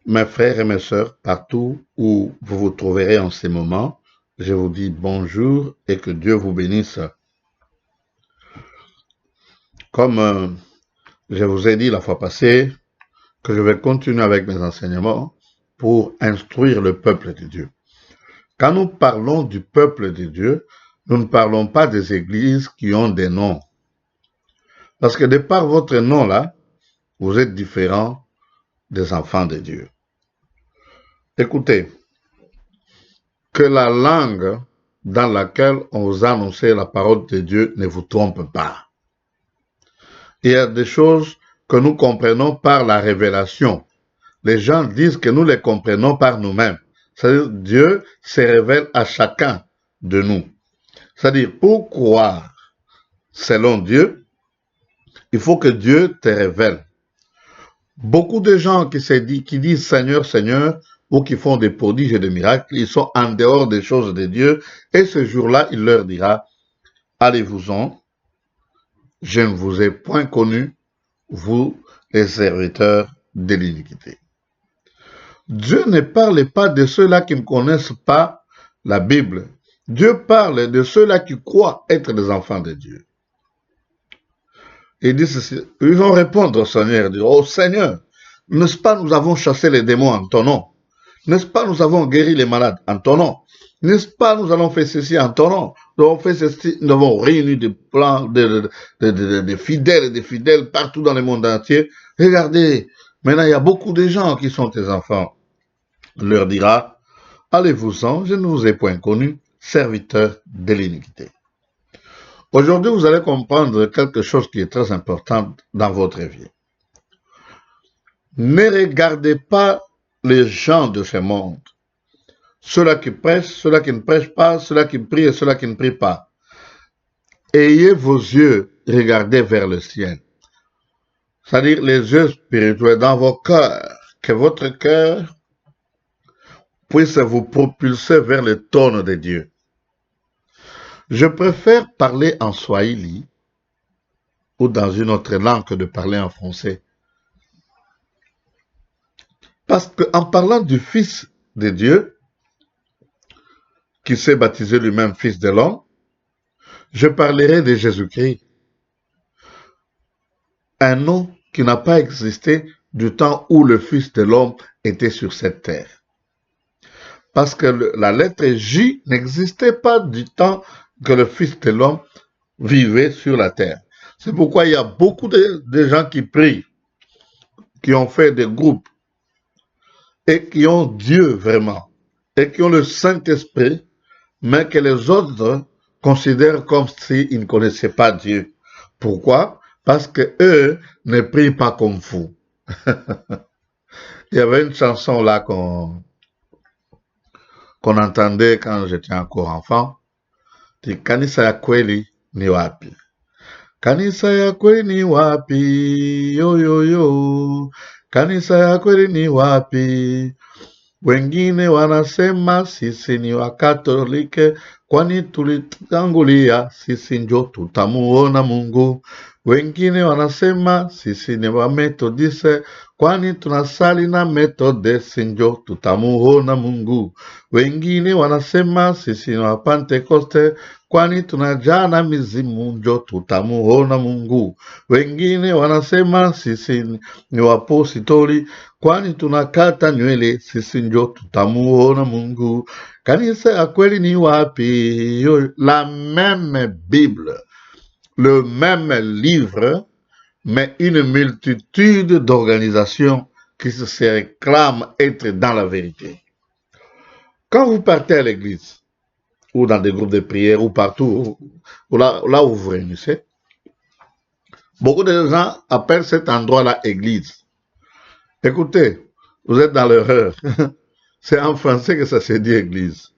Mes frères et mes sœurs, partout où vous vous trouverez en ces moments, je vous dis bonjour et que Dieu vous bénisse. Comme je vous ai dit la fois passée, que je vais continuer avec mes enseignements pour instruire le peuple de Dieu. Quand nous parlons du peuple de Dieu, nous ne parlons pas des églises qui ont des noms. Parce que de par votre nom là, vous êtes différents des enfants de Dieu. Écoutez, que la langue dans laquelle on vous a annoncé la parole de Dieu ne vous trompe pas. Il y a des choses que nous comprenons par la révélation. Les gens disent que nous les comprenons par nous-mêmes. C'est-à-dire Dieu se révèle à chacun de nous. C'est-à-dire pour croire selon Dieu, il faut que Dieu te révèle. Beaucoup de gens qui disent Seigneur, Seigneur, ou qui font des prodiges et des miracles, ils sont en dehors des choses de Dieu, et ce jour-là, il leur dira, allez-vous-en, je ne vous ai point connu, vous, les serviteurs de l'iniquité. Dieu ne parle pas de ceux-là qui ne connaissent pas la Bible. Dieu parle de ceux-là qui croient être des enfants de Dieu. Ils disent ceci, ils vont répondre au Seigneur, dire, oh Seigneur, n'est-ce pas nous avons chassé les démons en ton nom? N'est-ce pas nous avons guéri les malades en ton nom? N'est-ce pas nous avons fait ceci en ton nom? Nous avons fait ceci, nous avons réuni des plans de fidèles et des fidèles partout dans le monde entier. Regardez, maintenant il y a beaucoup de gens qui sont tes enfants. Il leur dira, allez-vous-en, je ne vous ai point connu, serviteurs de l'iniquité. Aujourd'hui, vous allez comprendre quelque chose qui est très important dans votre vie. Ne regardez pas les gens de ce monde. Ceux-là qui prêchent, ceux-là qui ne prêchent pas, ceux-là qui prient et ceux-là qui ne prient pas. Ayez vos yeux regardés vers le ciel. C'est-à-dire les yeux spirituels dans vos cœurs. Que votre cœur puisse vous propulser vers le trône de Dieu. Je préfère parler en swahili ou dans une autre langue que de parler en français. Parce qu'en parlant du Fils de Dieu, qui s'est baptisé lui-même Fils de l'homme, je parlerai de Jésus-Christ. Un nom qui n'a pas existé du temps où le Fils de l'homme était sur cette terre. Parce que la lettre J n'existait pas du temps que le Fils de l'homme vivait sur la terre. C'est pourquoi il y a beaucoup de gens qui prient, qui ont fait des groupes, et qui ont Dieu vraiment, et qui ont le Saint-Esprit, mais que les autres considèrent comme s'ils ne connaissaient pas Dieu. Pourquoi? Parce que eux ne prient pas comme vous. Il y avait une chanson là qu'on entendait quand j'étais encore enfant. C'est Kanisa ya kweli ni wapi? Kanisa ya kweli ni wapi? Yo yo yo. Kanisa ya kweli ni wapi? Wengine wanasema sisi ni Wakatolike, kwani tulitangulia, sisi njo tutamuona Mungu. Wengine wanasema sisi ni Wamethodiste, kwani tunasali na Methodist, njo tutamuona Mungu. Wengine wanasema sisi ni Wapentekoste, kwani tunajana mizimu, njo tutamuona Mungu. Wengine wanasema sisi ni Waapostoli, kwani tunakata nywele, sisi njo tutamuona Mungu. Kanisa ya kweli ni wapi? La même Bible, le même livre, mais une multitude d'organisations qui se réclament être dans la vérité. Quand vous partez à l'église, ou dans des groupes de prière, ou partout, ou là où vous vous réunissez, beaucoup de gens appellent cet endroit-là église. Écoutez, vous êtes dans l'erreur. C'est en français que ça se dit église.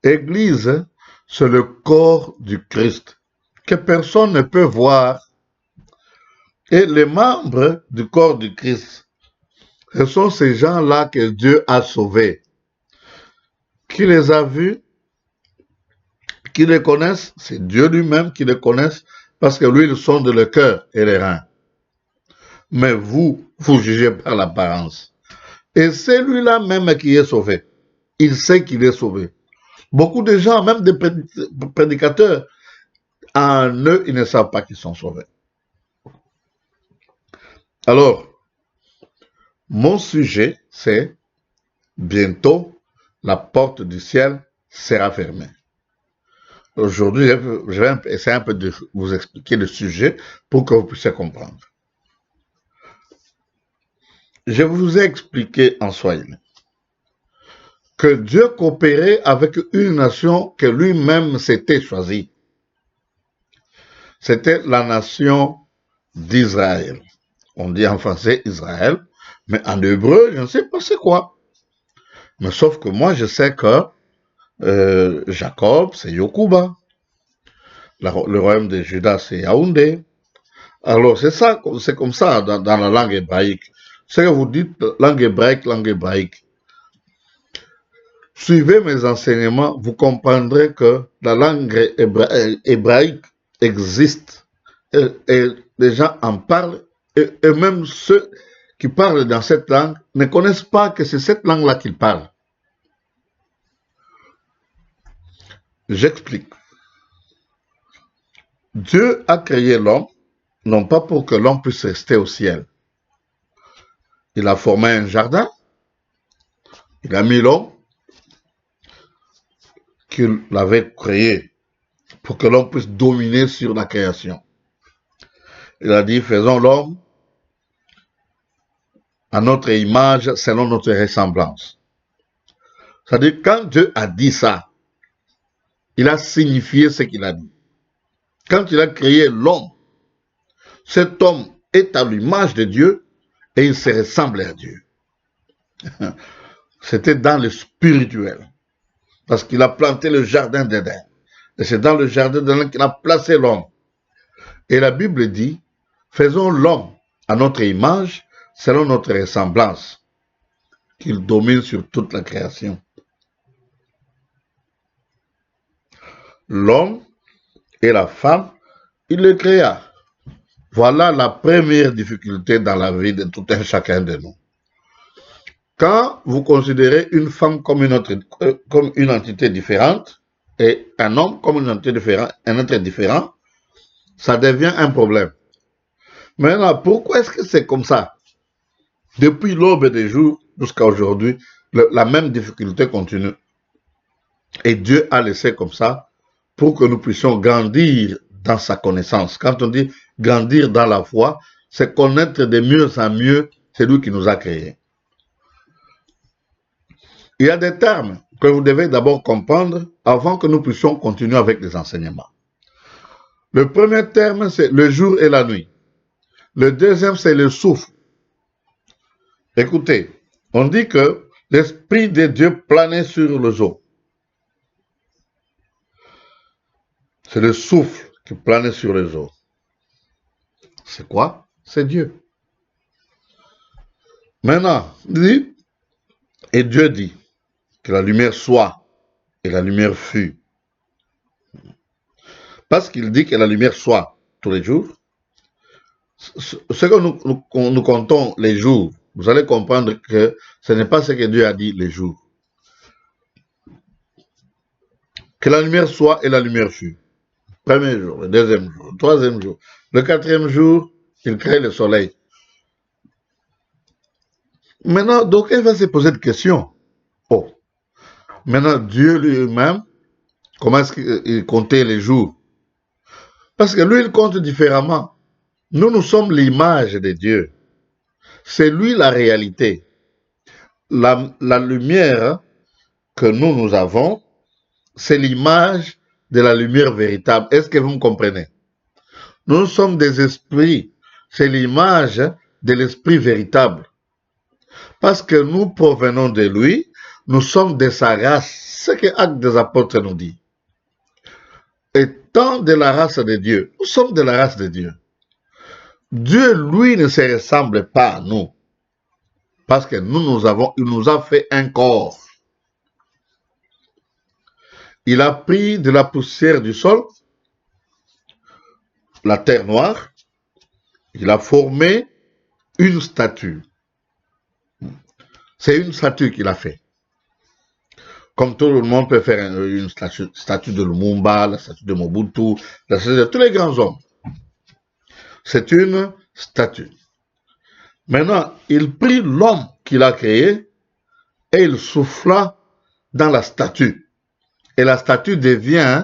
Église, c'est le corps du Christ que personne ne peut voir. Et les membres du corps du Christ, ce sont ces gens-là que Dieu a sauvés. Qui les a vus, qui les connaissent, c'est Dieu lui-même qui les connaisse parce que lui, il sonde le cœur et les reins. Mais vous, vous jugez par l'apparence. Et c'est lui-là même qui est sauvé. Il sait qu'il est sauvé. Beaucoup de gens, même des prédicateurs, en eux, ils ne savent pas qu'ils sont sauvés. Alors, mon sujet, c'est bientôt, la porte du ciel sera fermée. Aujourd'hui, je vais essayer un peu de vous expliquer le sujet pour que vous puissiez comprendre. Je vous ai expliqué en Swahili que Dieu coopérait avec une nation que lui-même s'était choisie. C'était la nation d'Israël. On dit en français Israël, mais en hébreu, je ne sais pas c'est quoi. Mais sauf que moi, je sais que Jacob, c'est Yokuba. Le royaume de Juda, c'est Yaoundé. Alors, c'est comme ça dans la langue hébraïque. Ce que vous dites, langue hébraïque. Suivez mes enseignements, vous comprendrez que la langue hébraïque existe et les gens en parlent et même ceux qui parlent dans cette langue ne connaissent pas que c'est cette langue-là qu'ils parlent. J'explique. Dieu a créé l'homme, non pas pour que l'homme puisse rester au ciel. Il a formé un jardin, il a mis l'homme qu'il avait créé pour que l'homme puisse dominer sur la création. Il a dit, faisons l'homme à notre image, selon notre ressemblance. C'est-à-dire, quand Dieu a dit ça, il a signifié ce qu'il a dit. Quand il a créé l'homme, cet homme est à l'image de Dieu et il se ressemble à Dieu. C'était dans le spirituel. Parce qu'il a planté le jardin d'Éden. Et c'est dans le jardin d'Éden qu'il a placé l'homme. Et la Bible dit, faisons l'homme à notre image, selon notre ressemblance, qu'il domine sur toute la création. L'homme et la femme, il les créa. Voilà la première difficulté dans la vie de tout un chacun de nous. Quand vous considérez une femme comme une entité différente et un homme comme une entité différente, un être différent, ça devient un problème. Maintenant, pourquoi est-ce que c'est comme ça? Depuis l'aube des jours jusqu'à aujourd'hui, la même difficulté continue. Et Dieu a laissé comme ça pour que nous puissions grandir dans sa connaissance. Quand on dit grandir dans la foi, c'est connaître de mieux en mieux celui qui nous a créés. Il y a des termes que vous devez d'abord comprendre avant que nous puissions continuer avec les enseignements. Le premier terme, c'est le jour et la nuit. Le deuxième, c'est le souffle. Écoutez, on dit que l'Esprit de Dieu planait sur les eaux. C'est le souffle qui planait sur les eaux. C'est quoi? C'est Dieu. Maintenant, il dit, et Dieu dit que la lumière soit, et la lumière fut. Parce qu'il dit que la lumière soit tous les jours, ce que nous comptons les jours, vous allez comprendre que ce n'est pas ce que Dieu a dit les jours. Que la lumière soit et la lumière fut. Premier jour, le deuxième jour, le troisième jour. Le quatrième jour, il crée le soleil. Maintenant, donc, il va se poser des questions. Oh, maintenant, Dieu lui-même, comment est-ce qu'il comptait les jours? Parce que lui, il compte différemment. Nous, nous sommes l'image de Dieu. C'est lui la réalité. La lumière que nous avons, c'est l'image de la lumière véritable. Est-ce que vous me comprenez? Nous sommes des esprits. C'est l'image de l'esprit véritable. Parce que nous provenons de lui, nous sommes de sa race. Ce que Actes des Apôtres nous dit. Étant de la race de Dieu, nous sommes de la race de Dieu. Dieu, lui, ne se ressemble pas à nous. Parce que il nous a fait un corps. Il a pris de la poussière du sol, la terre noire, il a formé une statue. C'est une statue qu'il a fait. Comme tout le monde peut faire une statue de Lumumba, la statue de Mobutu, la statue de tous les grands hommes. C'est une statue. Maintenant, il prit l'homme qu'il a créé et il souffla dans la statue. Et la statue devient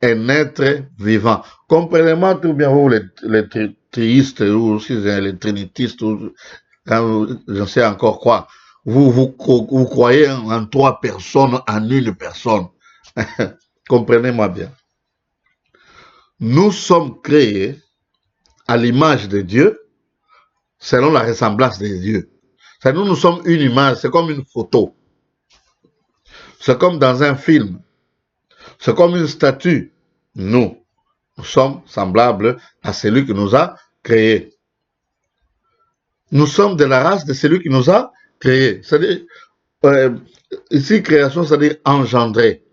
un être vivant. Comprenez-moi tout bien, vous, les théistes, ou aussi les trinitistes, ou je ne sais encore quoi. Vous croyez en 3 personnes, en une personne. Comprenez-moi bien. Nous sommes créés à l'image de Dieu, selon la ressemblance de Dieu. Nous sommes une image, c'est comme une photo. C'est comme dans un film. C'est comme une statue. Nous sommes semblables à celui qui nous a créés. Nous sommes de la race de celui qui nous a créés. C'est-à-dire, ici, création, c'est-à-dire engendrer.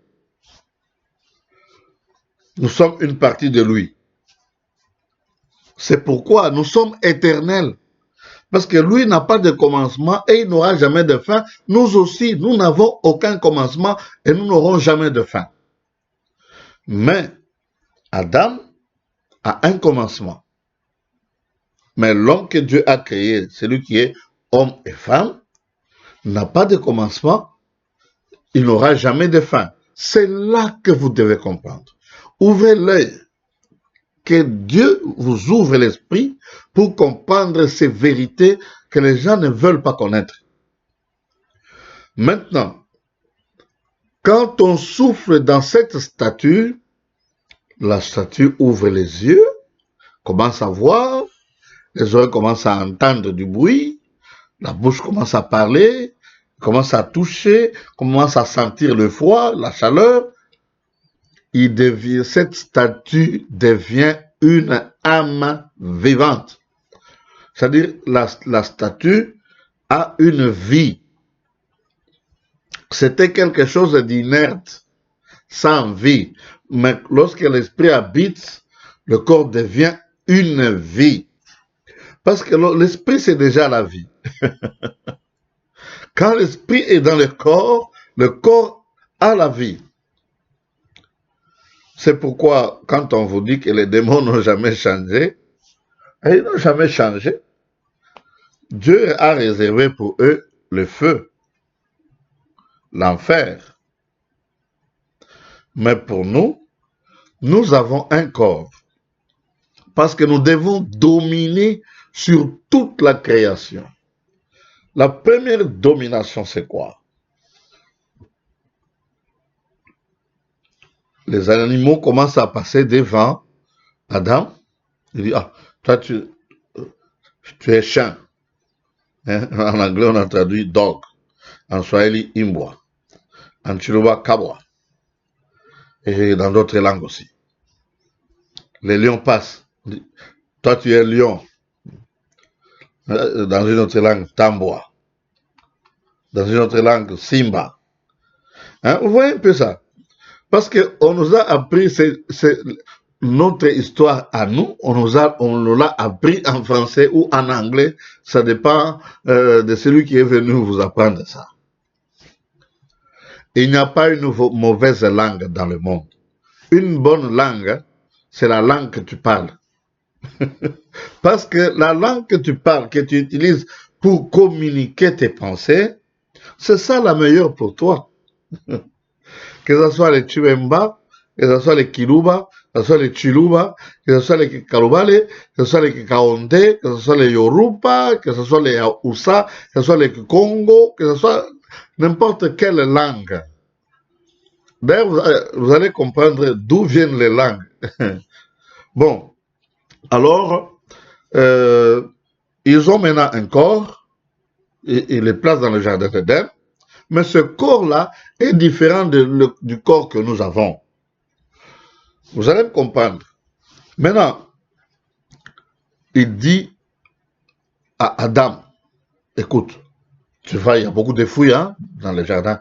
Nous sommes une partie de lui. C'est pourquoi nous sommes éternels. Parce que lui n'a pas de commencement et il n'aura jamais de fin. Nous aussi, nous n'avons aucun commencement et nous n'aurons jamais de fin. Mais Adam a un commencement. Mais l'homme que Dieu a créé, celui qui est homme et femme, n'a pas de commencement. Il n'aura jamais de fin. C'est là que vous devez comprendre. Ouvrez l'œil. Que Dieu vous ouvre l'esprit pour comprendre ces vérités que les gens ne veulent pas connaître. Maintenant, quand on souffle dans cette statue, la statue ouvre les yeux, commence à voir, les oreilles commencent à entendre du bruit, la bouche commence à parler, commence à toucher, commence à sentir le froid, la chaleur. Cette statue devient une âme vivante. C'est-à-dire, la statue a une vie. C'était quelque chose d'inerte, sans vie. Mais lorsque l'esprit habite, le corps devient une vie. Parce que l'esprit, c'est déjà la vie. Quand l'esprit est dans le corps a la vie. C'est pourquoi, quand on vous dit que les démons n'ont jamais changé, ils n'ont jamais changé. Dieu a réservé pour eux le feu, l'enfer. Mais pour nous, nous avons un corps. Parce que nous devons dominer sur toute la création. La première domination, c'est quoi? Les animaux commencent à passer devant Adam. Il dit, ah, toi tu es chien. Hein? En anglais, on a traduit dog. En swahili, imbwa. En chiluba, kabwa. Et dans d'autres langues aussi. Les lions passent. Toi, tu es lion. Dans une autre langue, tambwa. Dans une autre langue, simba. Hein? Vous voyez un peu ça? Parce qu'on nous a appris notre histoire à nous, on nous l'a appris en français ou en anglais, ça dépend de celui qui est venu vous apprendre ça. Il n'y a pas une mauvaise langue dans le monde. Une bonne langue, c'est la langue que tu parles. Parce que la langue que tu parles, que tu utilises pour communiquer tes pensées, c'est ça la meilleure pour toi. Que ce soit les Chibemba, que ce soit les Kiluba, que ce soit les Chiluba, que ce soit les Kalubale, que ce soit les Kikaonde, que ce soit les Yoruba, que ce soit les Hausa, que ce soit les Congo, que ce soit n'importe quelle langue. D'ailleurs, vous allez comprendre d'où viennent les langues. Bon, alors, ils ont maintenant un corps, ils les placent dans le jardin d'Éden, mais ce corps-là est différent du corps que nous avons. Vous allez me comprendre. Maintenant, il dit à Adam, écoute, il y a beaucoup de fruits hein, dans le jardin.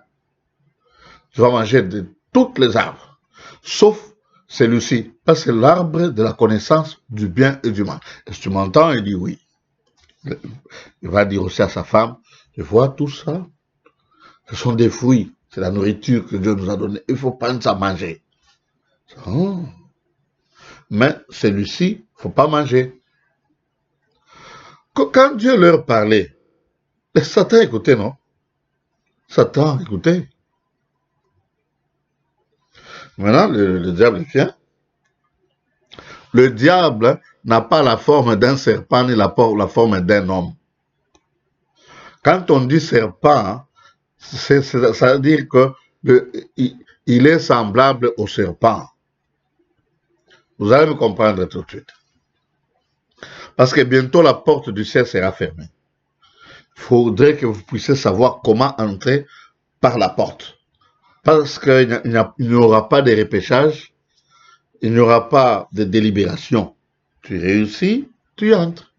Tu vas manger de toutes les arbres, sauf celui-ci, parce que c'est l'arbre de la connaissance du bien et du mal. Est-ce que tu m'entends? Il dit oui. Il va dire aussi à sa femme, tu vois tout ça? Ce sont des fruits. C'est la nourriture que Dieu nous a donnée. Il faut prendre ça à manger. Oh. Mais celui-ci, il ne faut pas manger. Quand Dieu leur parlait, Satan écoutait, non? Satan écoutait. Maintenant, le diable vient. Le diable n'a pas la forme d'un serpent ni la forme d'un homme. Quand on dit serpent, ça veut dire qu'il est semblable au serpent. Vous allez me comprendre tout de suite. Parce que bientôt la porte du ciel sera fermée. Il faudrait que vous puissiez savoir comment entrer par la porte. Parce qu'il n'y aura pas de repêchage, il n'y aura pas de délibération. Tu réussis, tu entres.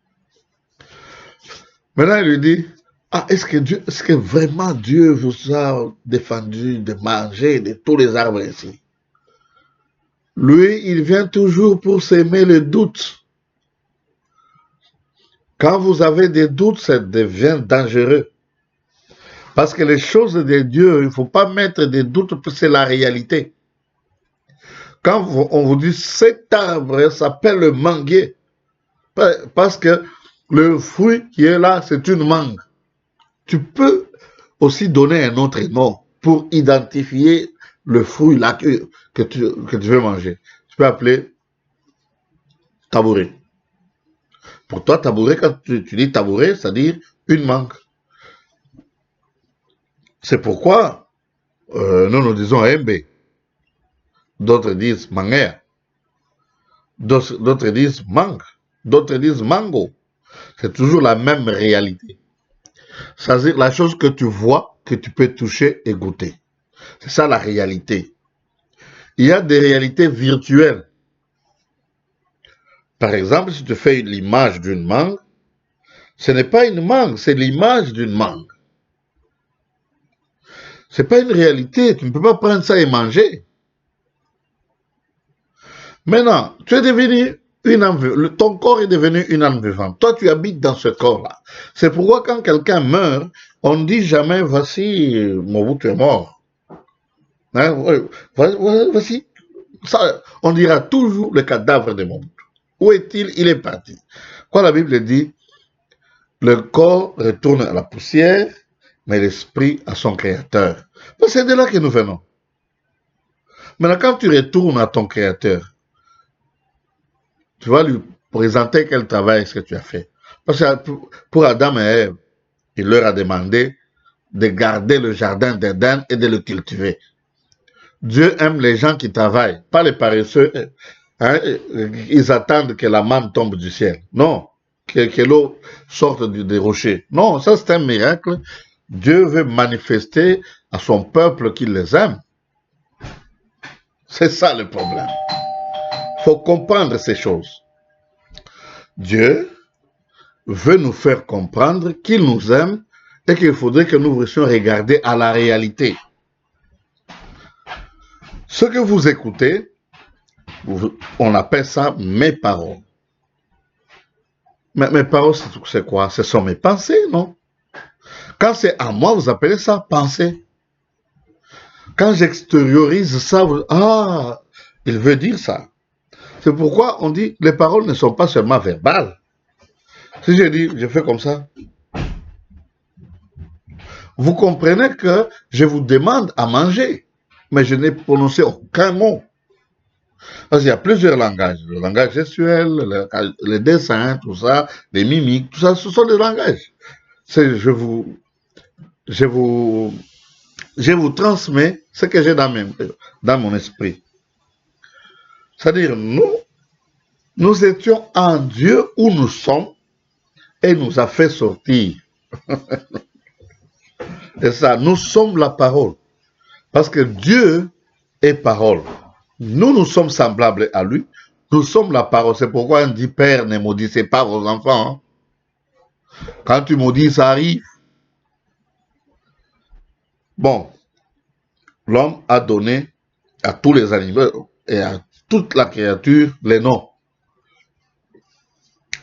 Maintenant, il lui dit, est-ce que vraiment Dieu vous a défendu de manger de tous les arbres ici? Lui, il vient toujours pour s'aimer le doute. Quand vous avez des doutes, ça devient dangereux. Parce que les choses de Dieu, il ne faut pas mettre des doutes, parce que c'est la réalité. Quand on vous dit cet arbre s'appelle le manguier, parce que le fruit qui est là, c'est une mangue. Tu peux aussi donner un autre nom pour identifier le fruit là que tu veux manger. Tu peux appeler tabouret. Pour toi, tabouret, quand tu dis tabouret, c'est-à-dire une mangue. C'est pourquoi nous disons MB. D'autres disent manguer. D'autres disent mangue. D'autres disent mango. C'est toujours la même réalité. C'est-à-dire la chose que tu vois, que tu peux toucher et goûter. C'est ça la réalité. Il y a des réalités virtuelles. Par exemple, si tu fais l'image d'une mangue, ce n'est pas une mangue, c'est l'image d'une mangue. Ce n'est pas une réalité, tu ne peux pas prendre ça et manger. Maintenant, tu es devenu ton corps est devenu une âme vivante. Toi, tu habites dans ce corps-là. C'est pourquoi quand quelqu'un meurt, on ne dit jamais, voici, mon bout, tu es mort. Hein? Voici, ça, on dira toujours le cadavre de mon bout. Où est-il? Il est parti. Quand la Bible dit, le corps retourne à la poussière, mais l'esprit à son créateur. C'est de là que nous venons. Maintenant, quand tu retournes à ton créateur, tu vas lui présenter quel travail est-ce que tu as fait. Parce que pour Adam et Ève, il leur a demandé de garder le jardin d'Éden et de le cultiver. Dieu aime les gens qui travaillent, pas les paresseux. Hein, ils attendent que la manne tombe du ciel. Non, que l'eau sorte des rochers. Non, ça c'est un miracle. Dieu veut manifester à son peuple qu'il les aime. C'est ça le problème. Il faut comprendre ces choses. Dieu veut nous faire comprendre qu'il nous aime et qu'il faudrait que nous puissions regarder à la réalité. Ce que vous écoutez, on appelle ça mes paroles. Mais mes paroles, c'est quoi? Ce sont mes pensées, non? Quand c'est à moi, vous appelez ça pensée. Quand j'extériorise ça, il veut dire ça. C'est pourquoi on dit les paroles ne sont pas seulement verbales. Si je dis, je fais comme ça, vous comprenez que je vous demande à manger, mais je n'ai prononcé aucun mot. Parce qu'il y a plusieurs langages. Le langage gestuel, le dessin, tout ça, les mimiques, tout ça, ce sont des langages. Je vous transmets ce que j'ai dans mon esprit. C'est-à-dire, nous étions en Dieu où nous sommes et nous a fait sortir. C'est ça, nous sommes la parole. Parce que Dieu est parole. Nous sommes semblables à lui. Nous sommes la parole. C'est pourquoi on dit, Père, ne maudissez pas vos enfants. Hein. Quand tu maudis, ça arrive. Bon, l'homme a donné à tous les animaux et à toute la créature les noms.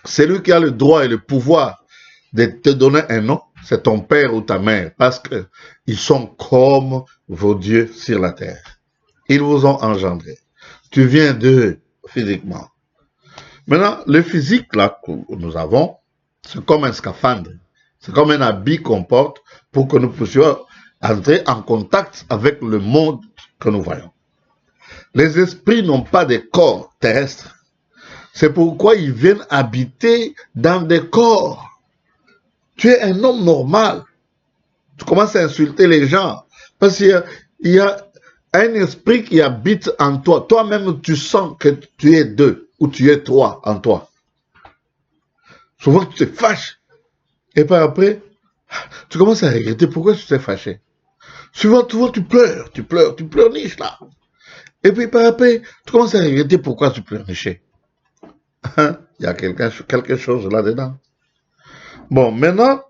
C'est lui qui a le droit et le pouvoir de te donner un nom c'est ton père ou ta mère, parce qu'ils sont comme vos dieux sur la terre. Ils vous ont engendré. Tu viens d'eux physiquement. Maintenant, le physique là que nous avons, c'est comme un scaphandre. C'est comme un habit qu'on porte pour que nous puissions entrer en contact avec le monde que nous voyons. Les esprits n'ont pas de corps terrestres. C'est pourquoi ils viennent habiter dans des corps. Tu es un homme normal. Tu commences à insulter les gens. Parce qu'il y a un esprit qui habite en toi. Toi-même, tu sens que tu es deux, ou tu es trois en toi. Souvent, tu te fâches. Et par après, tu commences à regretter pourquoi tu t'es fâché. Souvent, tu pleurniches là. Et puis par après, tu commences à regretter pourquoi tu pleurnichais. Il y a quelque chose là-dedans. Bon, maintenant,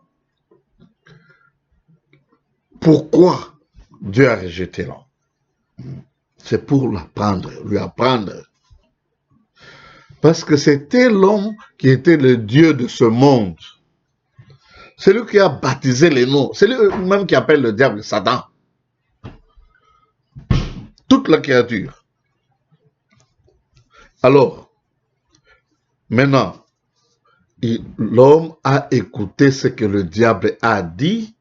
pourquoi Dieu a rejeté l'homme? C'est pour l'apprendre, lui apprendre. Parce que c'était l'homme qui était le Dieu de ce monde. C'est lui qui a baptisé les noms. C'est lui-même qui appelle le diable Satan. Toute la créature. Alors, maintenant, l'homme a écouté ce que le diable a dit.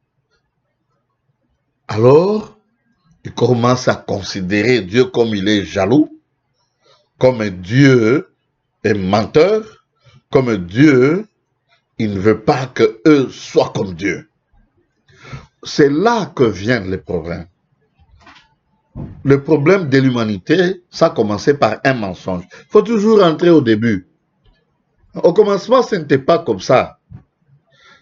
Alors, il commence à considérer Dieu comme il est jaloux, comme un Dieu est menteur, comme un Dieu, il ne veut pas que eux soient comme Dieu. C'est là que viennent les problèmes. Le problème de l'humanité, ça a commencé par un mensonge. Il faut toujours rentrer au début. Au commencement, ce n'était pas comme ça.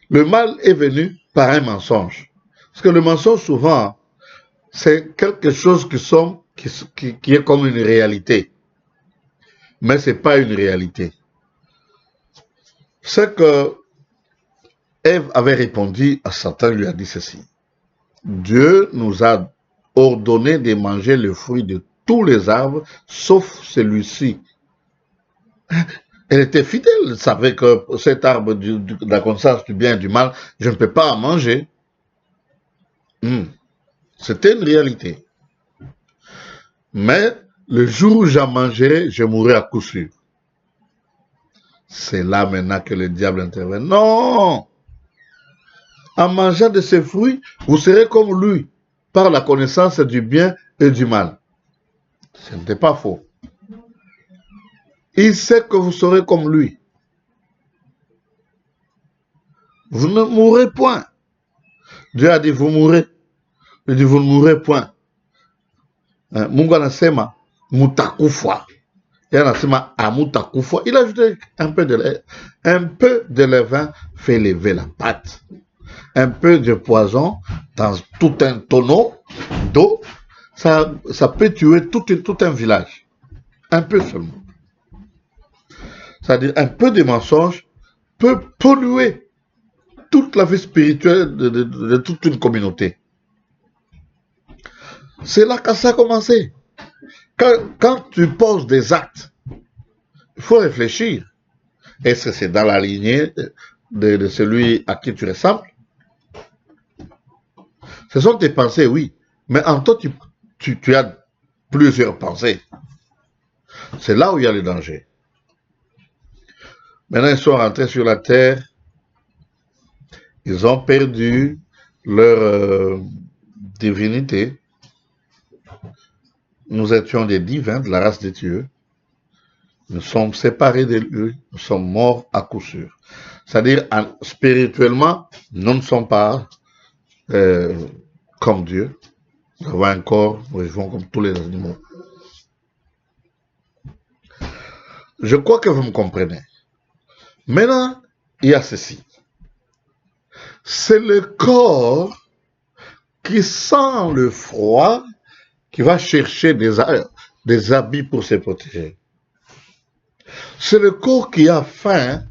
Le mal est venu par un mensonge. Parce que le mensonge, souvent, c'est quelque chose qui est comme une réalité. Mais ce n'est pas une réalité. C'est que Ève avait répondu à Satan, lui a dit ceci. Dieu nous a ordonné de manger le fruit de tous les arbres, sauf celui-ci. Elle était fidèle, elle savait que cet arbre de la connaissance du bien et du mal, je ne peux pas en manger. C'était une réalité. Mais le jour où j'en mangerai, je mourrai à coup sûr. C'est là maintenant que le diable intervient. Non! En mangeant de ces fruits, vous serez comme lui, par la connaissance du bien et du mal. Ce n'était pas faux. Il sait que vous serez comme lui. Vous ne mourrez point. Dieu a dit, vous mourrez. Il dit, vous ne mourrez point. Mungu anasema, mutakufa. Il anasema, amutakufa. Il a ajouté un peu de levain fait lever la pâte. Un peu de poison dans tout un tonneau d'eau, ça peut tuer tout un village. Un peu seulement. C'est-à-dire un peu de mensonge peut polluer toute la vie spirituelle de toute une communauté. C'est là que ça a commencé. Quand tu poses des actes, il faut réfléchir. Est-ce que c'est dans la lignée de celui à qui tu ressembles? Ce sont tes pensées, oui. Mais en toi, tu as plusieurs pensées. C'est là où il y a le danger. Maintenant, ils sont rentrés sur la terre. Ils ont perdu leur divinité. Nous étions des divins de la race de Dieu. Nous sommes séparés de lui. Nous sommes morts à coup sûr. C'est-à-dire, spirituellement, nous ne sommes pas comme Dieu. Nous avons un corps, nous vivons comme tous les animaux. Je crois que vous me comprenez. Maintenant, il y a ceci. C'est le corps qui sent le froid, qui va chercher des habits pour se protéger. C'est le corps qui a faim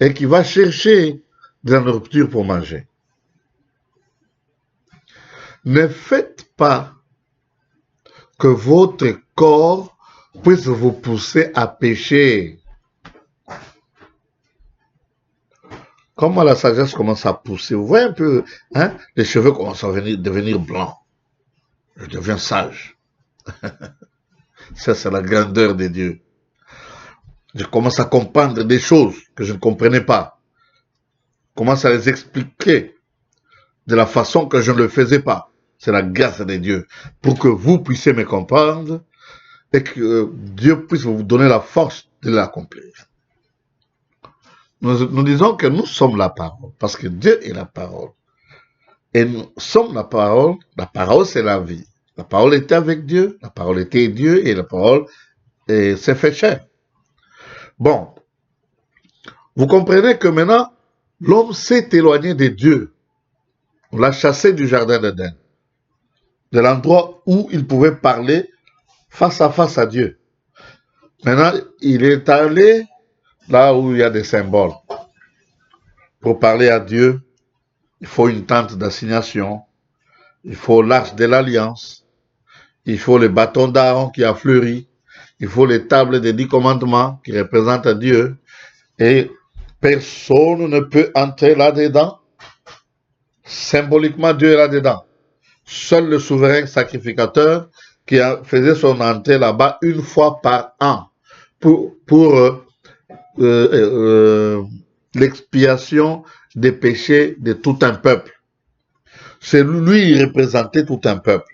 et qui va chercher de la nourriture pour manger. Ne faites pas que votre corps puisse vous pousser à pécher. comment la sagesse commence à pousser. Vous voyez un peu, hein, les cheveux commencent à devenir blancs. Je deviens sage. Ça, c'est la grandeur de Dieu. Je commence à comprendre des choses que je ne comprenais pas. Je commence à les expliquer de la façon que je ne le faisais pas. C'est la grâce de Dieu. Pour que vous puissiez me comprendre et que Dieu puisse vous donner la force de l'accomplir. Nous disons que nous sommes la parole, parce que Dieu est la parole. Et nous sommes la parole c'est la vie. La parole était avec Dieu, la parole était Dieu, et la parole s'est fait chair. Bon, vous comprenez que maintenant, l'homme s'est éloigné de Dieu. On l'a chassé du jardin d'Éden, de l'endroit où il pouvait parler face à Dieu. Maintenant, il est allé là où il y a des symboles. Pour parler à Dieu, il faut une tente d'assignation, il faut l'arche de l'alliance, il faut le bâton d'Aaron qui a fleuri, il faut les tables des 10 commandements qui représentent Dieu, et personne ne peut entrer là-dedans. Symboliquement, Dieu est là-dedans. Seul le souverain sacrificateur qui faisait son entrée là-bas une fois par an pour l'expiation des péchés de tout un peuple. C'est lui qui représentait tout un peuple.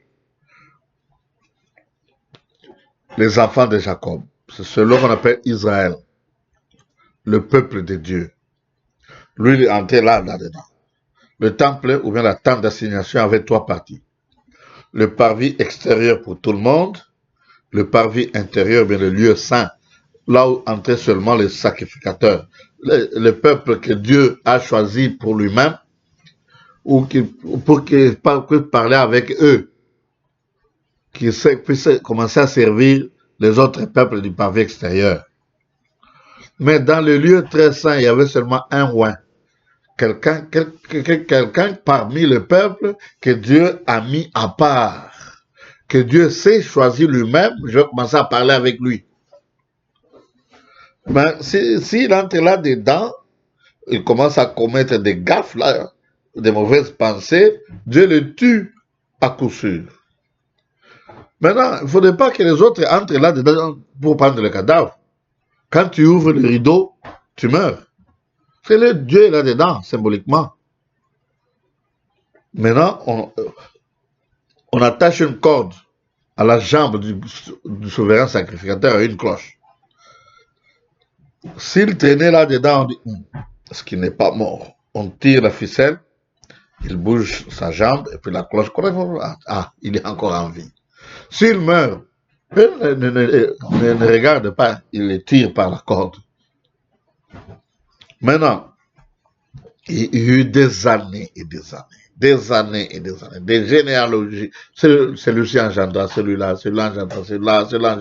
Les enfants de Jacob. C'est celui qu'on appelle Israël. Le peuple de Dieu. Lui, il est entré là-dedans. Le temple, ou bien la tente d'assignation, avait 3 parties. Le parvis extérieur pour tout le monde, le parvis intérieur, bien le lieu saint, là où entraient seulement les sacrificateurs, le peuple que Dieu a choisi pour lui-même, ou pour qu'il puisse parler avec eux, qu'ils puissent commencer à servir les autres peuples du parvis extérieur. Mais dans le lieu très saint, il y avait seulement un roi. Quelqu'un parmi le peuple que Dieu a mis à part, que Dieu s'est choisi lui-même. Je vais commencer à parler avec lui. Mais s'il entre là-dedans, il commence à commettre des gaffes, là, des mauvaises pensées, Dieu le tue à coup sûr. Maintenant, il ne faudrait pas que les autres entrent là-dedans pour prendre le cadavre. Quand tu ouvres le rideau, tu meurs. C'est le Dieu là-dedans, symboliquement. Maintenant, on attache une corde à la jambe du souverain sacrificateur à une cloche. S'il traînait là-dedans, on dit, est-ce qu'il n'est pas mort? On tire la ficelle, il bouge sa jambe, et puis la cloche, il est encore en vie. S'il meurt, ne regarde pas, il le tire par la corde. Maintenant, il y a eu des années et des années, des généalogies. Celui-ci engendra celui-là, celui-là engendra celui-là, celui-là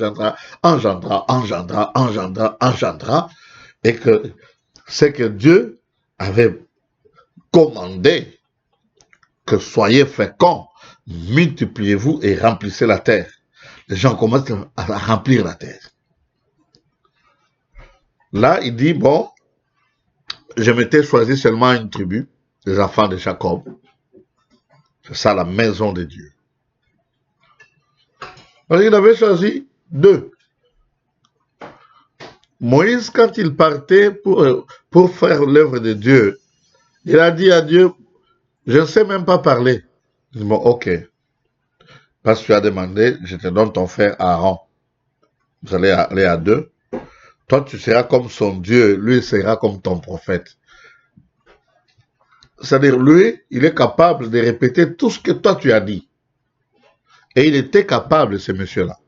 engendra, et que c'est que Dieu avait commandé que soyez féconds, multipliez-vous et remplissez la terre. Les gens commencent à remplir la terre. Là, il dit, bon, je m'étais choisi seulement une tribu, les enfants de Jacob. C'est ça la maison de Dieu. Alors, il avait choisi 2. Moïse, quand il partait pour faire l'œuvre de Dieu, il a dit à Dieu, je ne sais même pas parler. Il dit, bon, ok. Parce que tu as demandé, je te donne ton frère Aaron. Vous allez aller à 2. Toi, tu seras comme son Dieu, lui sera comme ton prophète. C'est-à-dire, lui, il est capable de répéter tout ce que toi tu as dit. Et il était capable, ce monsieur-là.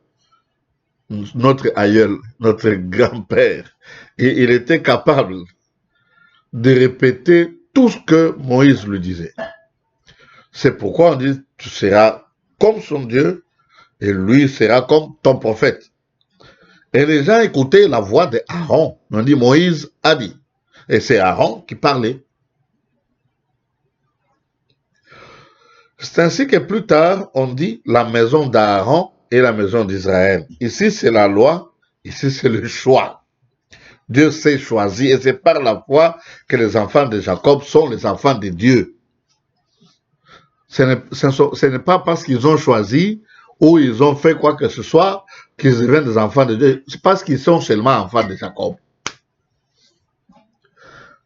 Notre aïeul, notre grand-père. Et il était capable de répéter tout ce que Moïse lui disait. C'est pourquoi on dit, tu seras comme son Dieu, et lui sera comme ton prophète. Et les gens écoutaient la voix d'Aaron. On dit, Moïse a dit. Et c'est Aaron qui parlait. C'est ainsi que plus tard, on dit la maison d'Aaron et la maison d'Israël. Ici, c'est la loi. Ici, c'est le choix. Dieu s'est choisi et c'est par la foi que les enfants de Jacob sont les enfants de Dieu. Ce n'est pas parce qu'ils ont choisi ou ils ont fait quoi que ce soit qu'ils deviennent des enfants de Dieu. C'est parce qu'ils sont seulement enfants de Jacob.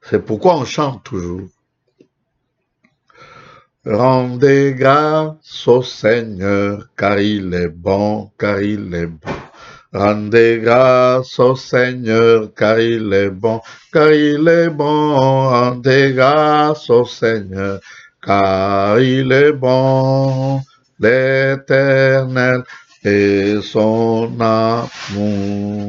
C'est pourquoi on chante toujours. Rendez grâce au Seigneur, car il est bon, car il est bon. Rendez grâce au Seigneur, car il est bon, car il est bon. Rendez grâce au Seigneur, car il est bon. L'Éternel et son amour.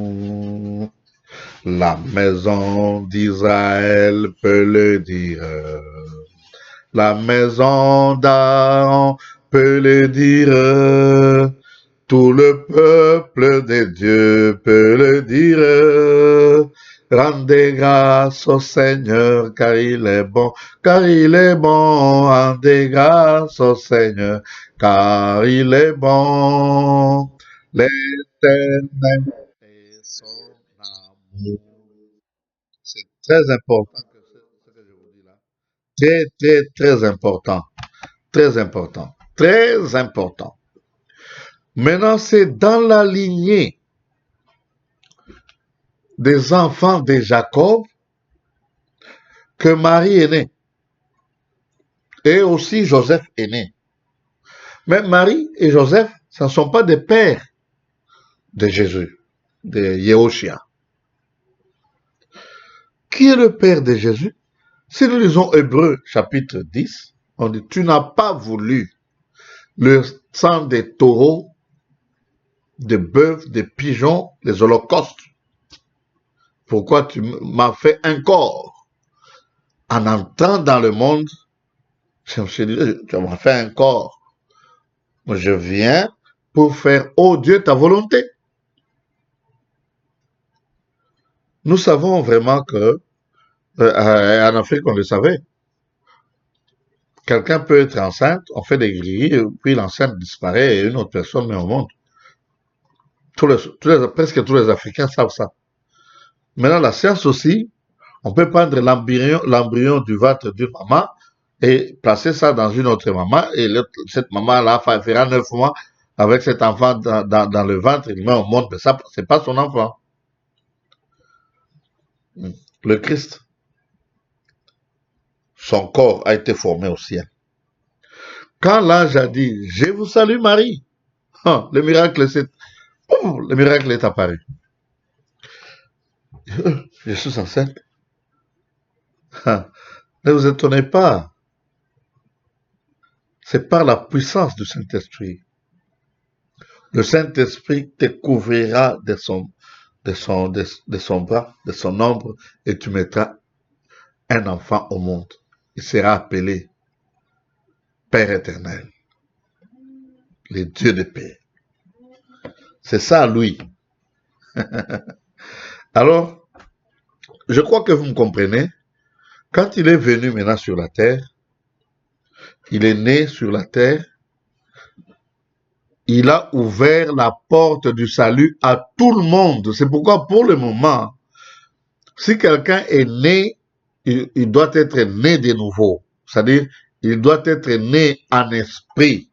La maison d'Israël peut le dire. La maison d'Aaron peut le dire. Tout le peuple de Dieu peut le dire. Rendez grâce au Seigneur, car il est bon, car il est bon. Rendez grâce au Seigneur, car il est bon. L'Éternel et son amour. C'est très important ce que je vous dis là. Très important. Très important. Très important. Maintenant, c'est dans la lignée des enfants de Jacob que Marie est née. Et aussi Joseph est né. Mais Marie et Joseph, ce ne sont pas des pères de Jésus, de Yehoshua. Qui est le père de Jésus? Si nous lisons Hébreux chapitre 10, on dit, tu n'as pas voulu le sang des taureaux, des bœufs, des pigeons, les holocaustes. Pourquoi tu m'as fait un corps? En entrant dans le monde, je me suis dit, tu m'as fait un corps. Je viens pour faire, oh Dieu, ta volonté. Nous savons vraiment que, en Afrique, on le savait. Quelqu'un peut être enceinte, on fait des grilles, puis l'enceinte disparaît et une autre personne met au monde. Presque tous les Africains savent ça. Maintenant, la science aussi, on peut prendre l'embryon du ventre d'une maman et placer ça dans une autre maman, et cette maman-là fera 9 mois avec cet enfant dans le ventre, il met au monde, mais ça, c'est pas son enfant. Le Christ, son corps a été formé au ciel. Quand l'ange a dit, je vous salue Marie, le miracle est apparu. Je suis enceinte. Ne vous étonnez pas. C'est par la puissance du Saint-Esprit. Le Saint-Esprit te couvrira de son bras, de son ombre, et tu mettras un enfant au monde. Il sera appelé Père éternel, le Dieu de paix. C'est ça, lui. Alors, je crois que vous me comprenez. Quand il est venu maintenant sur la terre, il est né sur la terre, il a ouvert la porte du salut à tout le monde. C'est pourquoi, pour le moment, si quelqu'un est né, il doit être né de nouveau. C'est-à-dire, il doit être né en esprit.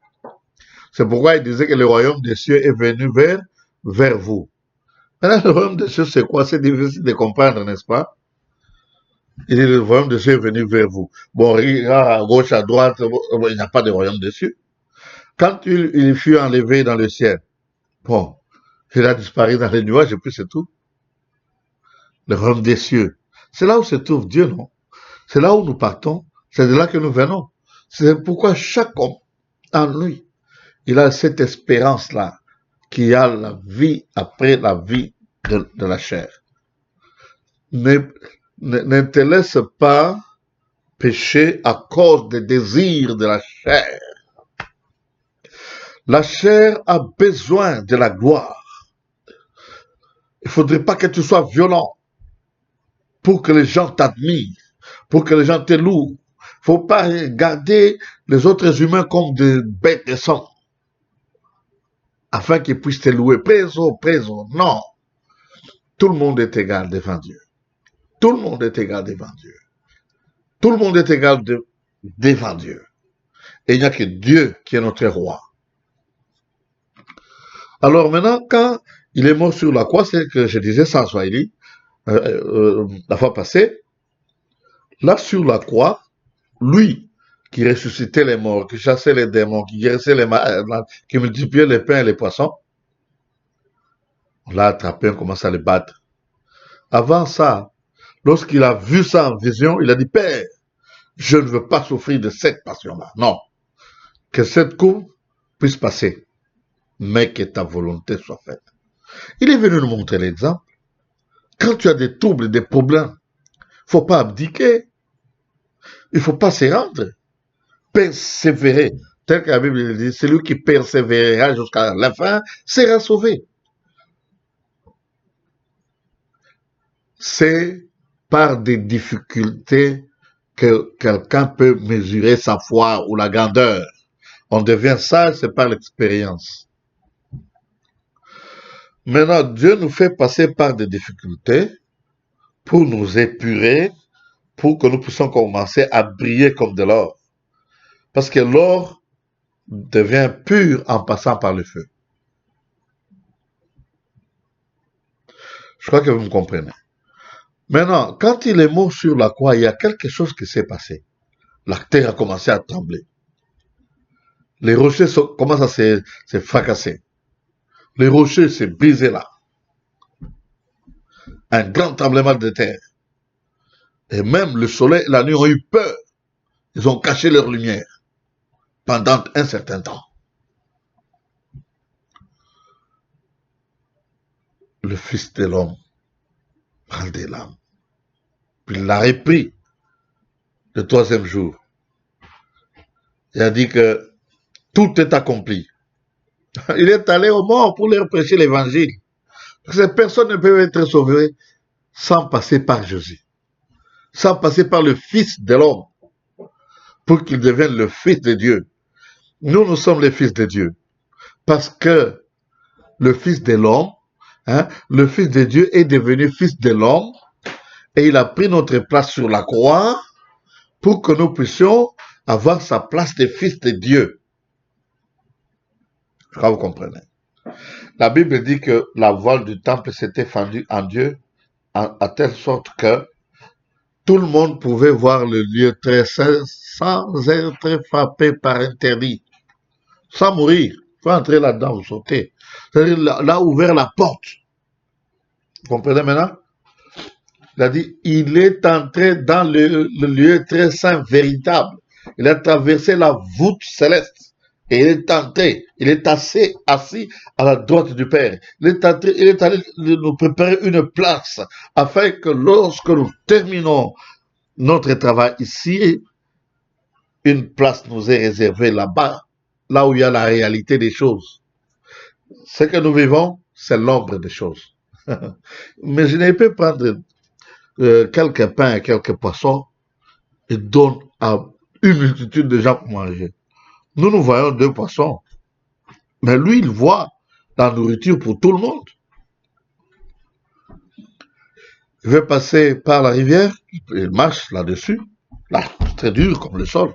C'est pourquoi il disait que le royaume des cieux est venu vers vous. Maintenant, le royaume des cieux, c'est quoi? C'est difficile de comprendre, n'est-ce pas? Il dit, le royaume des cieux est venu vers vous. Bon, regarde à gauche, à droite, il n'y a pas de royaume des cieux. Quand il fut enlevé dans le ciel, bon, il a disparu dans les nuages et puis c'est tout. Le royaume des cieux. C'est là où se trouve Dieu, non? C'est là où nous partons. C'est de là que nous venons. C'est pourquoi chaque homme, en lui, il a cette espérance-là, qu'il y a la vie après la vie de la chair. Ne te laisse pas pécher à cause des désirs de la chair. La chair a besoin de la gloire. Il ne faudrait pas que tu sois violent pour que les gens t'admirent, pour que les gens te louent. Il ne faut pas regarder les autres humains comme des bêtes de sang, afin qu'ils puissent te louer. Préso, non. Tout le monde est égal devant Dieu. tout le monde est égal devant Dieu. Tout le monde est égal devant Dieu. Et il n'y a que Dieu qui est notre roi. Alors maintenant, quand il est mort sur la croix, c'est que je disais sans Swahili, la fois passée, là sur la croix, lui qui ressuscitait les morts, qui chassait les démons, qui guérissait les malades, qui multipliait les pains et les poissons, on l'a attrapé, on commence à le battre. Avant ça, lorsqu'il a vu ça en vision, il a dit, Père, je ne veux pas souffrir de cette passion-là. Non, que cette coupe puisse passer, mais que ta volonté soit faite. Il est venu nous montrer l'exemple. Quand tu as des troubles, des problèmes, il ne faut pas abdiquer. Il ne faut pas se rendre. Persévérer. Tel que la Bible dit, celui qui persévérera jusqu'à la fin sera sauvé. C'est par des difficultés que quelqu'un peut mesurer sa foi ou la grandeur. On devient sage, c'est par l'expérience. Maintenant, Dieu nous fait passer par des difficultés pour nous épurer, pour que nous puissions commencer à briller comme de l'or. Parce que l'or devient pur en passant par le feu. Je crois que vous me comprenez. Maintenant, quand il est mort sur la croix, il y a quelque chose qui s'est passé. La terre a commencé à trembler. Les rochers commencent à se fracasser. Les rochers se brisaient là. Un grand tremblement de terre. Et même le soleil et la nuit ont eu peur. Ils ont caché leur lumière pendant un certain temps. Le Fils de l'homme prend des larmes. Puis il l'a repris le troisième jour. Il a dit que tout est accompli. Il est allé au mort pour leur prêcher l'évangile. Ces personnes ne peuvent être sauvées sans passer par Jésus, sans passer par le Fils de l'homme, pour qu'il devienne le Fils de Dieu. Nous, nous sommes les fils de Dieu, parce que le Fils de l'homme, le Fils de Dieu est devenu Fils de l'homme, et il a pris notre place sur la croix pour que nous puissions avoir sa place de Fils de Dieu. Je crois que vous comprenez. La Bible dit que la voile du temple s'était fendue en Dieu à telle sorte que tout le monde pouvait voir le lieu très saint sans être frappé par interdit, sans mourir. Il faut entrer là-dedans, vous sautez. C'est-à-dire là ouvert la porte. Vous comprenez maintenant? Il a dit, il est entré dans le lieu très saint véritable. Il a traversé la voûte céleste. Et il est entré, il est assis à la droite du Père. Il est allé nous préparer une place afin que lorsque nous terminons notre travail ici, une place nous est réservée là-bas, là où il y a la réalité des choses. Ce que nous vivons, c'est l'ombre des choses. Mais je n'ai pas prendre quelques pains et quelques poissons et donne à une multitude de gens pour manger. Nous, nous voyons 2 poissons. Mais lui, il voit la nourriture pour tout le monde. Il veut passer par la rivière, il marche là-dessus. Là, très dur comme le sol.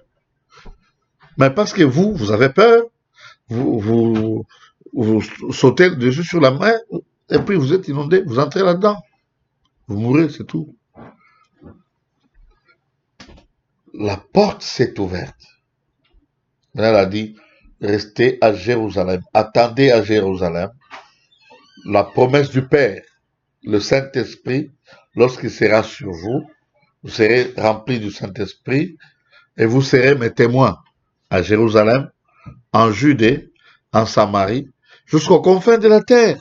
Mais parce que vous avez peur, vous sautez dessus sur la main, et puis vous êtes inondé, vous entrez là-dedans. Vous mourrez, c'est tout. La porte s'est ouverte. Elle a dit, restez à Jérusalem, attendez à Jérusalem la promesse du Père, le Saint-Esprit, lorsqu'il sera sur vous, vous serez remplis du Saint-Esprit et vous serez mes témoins à Jérusalem, en Judée, en Samarie, jusqu'aux confins de la terre.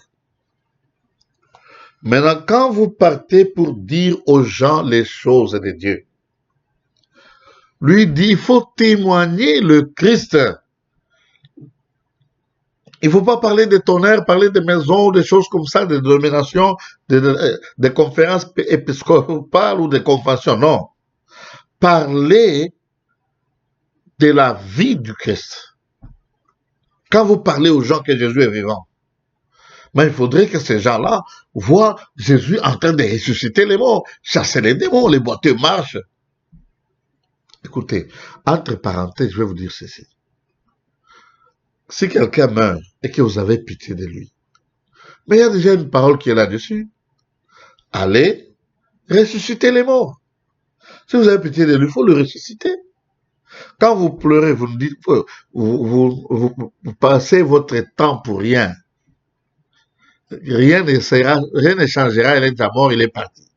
Maintenant, quand vous partez pour dire aux gens les choses de Dieu, lui dit, il faut témoigner le Christ. Il ne faut pas parler de tonnerre, parler de maisons, des choses comme ça, de dominations, de conférences épiscopales ou de confessions. Non. Parlez de la vie du Christ. Quand vous parlez aux gens que Jésus est vivant, Mais il faudrait que ces gens-là voient Jésus en train de ressusciter les morts, chasser les démons, les boiteux marchent. Écoutez, entre parenthèses, je vais vous dire ceci. Si quelqu'un meurt et que vous avez pitié de lui, mais il y a déjà une parole qui est là-dessus. Allez ressusciter les morts. Si vous avez pitié de lui, il faut le ressusciter. Quand vous pleurez, vous nous dites, vous passez votre temps pour rien. Rien ne changera, il est déjà mort, il est parti.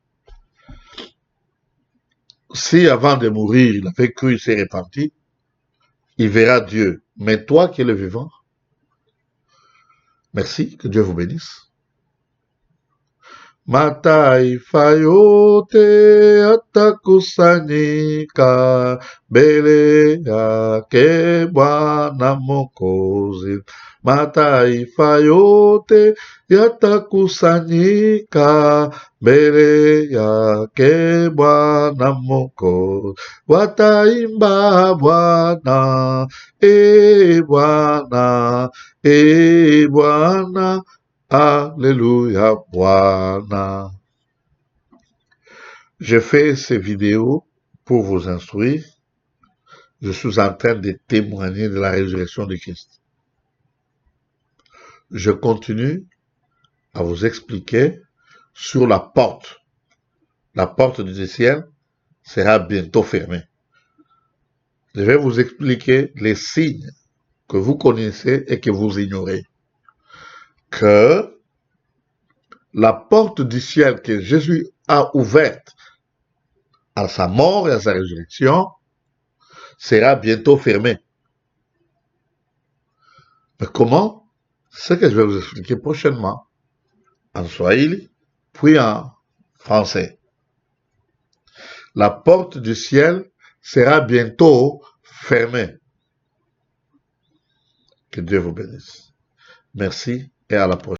Si avant de mourir, il avait cru, il s'est repenti, il verra Dieu. Mais toi qui es le vivant, merci, que Dieu vous bénisse. Mataifa yote atakusanyika mbele yake Bwana Mwokozi. Mataifa yote yatakusanyika mbele yake Bwana Mwokozi. Wataimba Bwana, Bwana, Bwana. Alléluia, Bwana. Je fais ces vidéos pour vous instruire. Je suis en train de témoigner de la résurrection de Christ. Je continue à vous expliquer sur la porte. La porte du ciel sera bientôt fermée. Je vais vous expliquer les signes que vous connaissez et que vous ignorez. Que la porte du ciel que Jésus a ouverte à sa mort et à sa résurrection sera bientôt fermée. Mais comment? C'est ce que je vais vous expliquer prochainement en swahili, puis en français. La porte du ciel sera bientôt fermée. Que Dieu vous bénisse. Merci et à la prochaine.